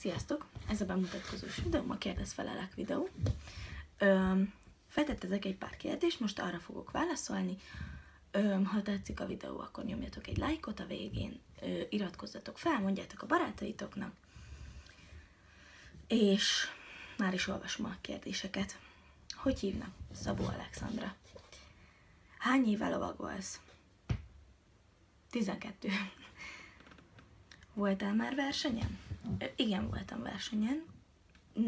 Sziasztok! Ez a bemutatkozós videóm, a kérdezfelelek videó. Feltettetek egy pár kérdést, most arra fogok válaszolni. Ha tetszik a videó, akkor nyomjatok egy lájkot a végén, iratkozzatok fel, mondjátok a barátaitoknak, és már is olvasom a kérdéseket. Hogy hívnak? Szabó Alexandra. Hány éve lovagolsz? 12. Voltál már versenyen? Igen, voltam versenyen,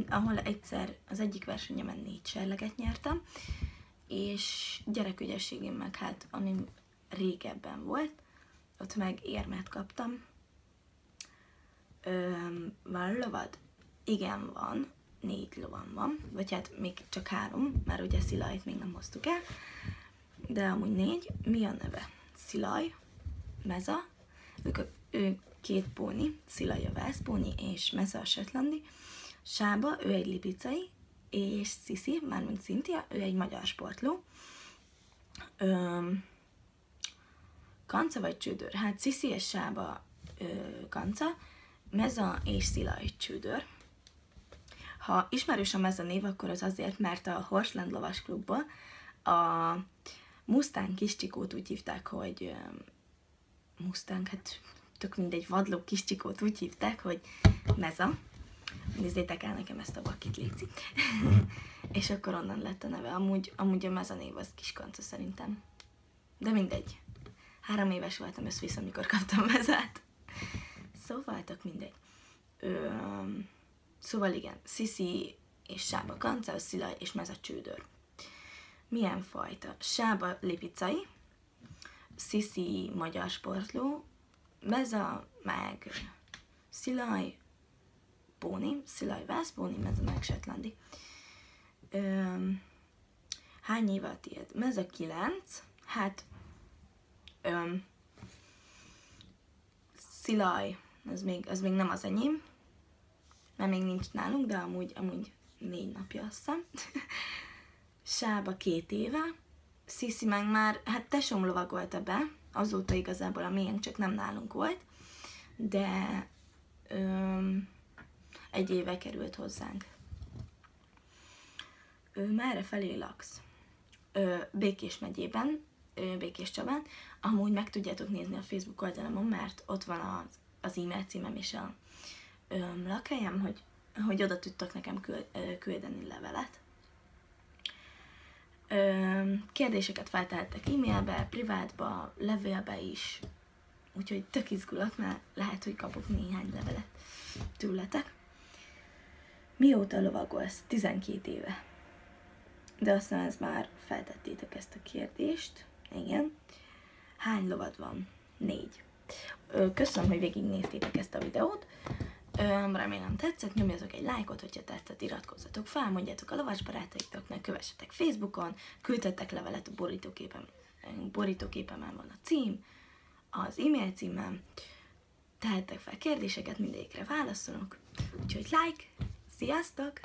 ahol egyszer az egyik versenyemen 4 serleget nyertem, és gyerekügyességem meg hát, ami régebben volt, ott meg érmet kaptam. Van lovad? Igen, van. 4 lovam van, vagy hát még csak 3, mert ugye Szilajt még nem hoztuk el, de amúgy 4. Mi a neve? Szilaj, Meza, ők 2 póni, Szilaj a vászpóni, és Meza a setlandi. Sába, ő egy lipicai, és Sziszi, mármint Cynthia, ő egy magyar sportló. Kanca vagy csődör? Hát Sziszi és Sába kanca, Meza és Szilaj csődör. Ha ismerős a Meza név, akkor az azért, mert a Horseland lovas klubban a Mustang kiscsikót úgy hívták, hogy Mustang, hát tök mindegy, vadló kiscsikót úgy hívták, hogy Meza. Nézzétek el nekem ezt a bakit, léci. És akkor onnan lett a neve. Amúgy a Meza név az kiskanca szerintem. De mindegy. 3 éves voltam össze-vissza, amikor kaptam Mezát. Szóval tök mindegy. Szóval igen, Sziszi és Sába kanca, Szilaj és Meza csődör. Milyen fajta? Sába lipicai, Sziszi magyar sportló, Meza meg Szilaj póni, Szilaj vászpóni, Meza meg setlandi. Hány éve a tiéd? Meza 9, hát Szilaj, az még nem az enyém, mert még nincs nálunk, de amúgy 4 napja azt hiszem. Sába 2 éve, Sziszi meg már, hát tesóm lovagolta be, azóta igazából a miénk csak nem nálunk volt, de 1 éve került hozzánk. Merre felé laksz? Békés megyében, Békés Csabán. Amúgy meg tudjátok nézni a Facebook oldalamon, mert ott van az e-mail címem és a lakhelyem, hogy oda tudtok nekem küldeni levelet. Kérdéseket feltehettek e-mailbe, privátba, levélbe is, úgyhogy tök izgulok, mert lehet, hogy kapok néhány levelet tőletek. Mióta lovagolsz? 12 éve. De aztán ez már feltettétek ezt a kérdést. Igen. Hány lovad van? 4. Köszönöm, hogy végignéztétek ezt a videót. Remélem tetszett, nyomjatok egy lájkot, hogyha tetszett, iratkozzatok fel, mondjátok a lovas barátaitoknak, kövessetek Facebookon, küldtetek levelet a borítóképemen van a cím, az e-mail címem, tehettek fel kérdéseket, mindegyikre válaszolok. Úgyhogy like, sziasztok!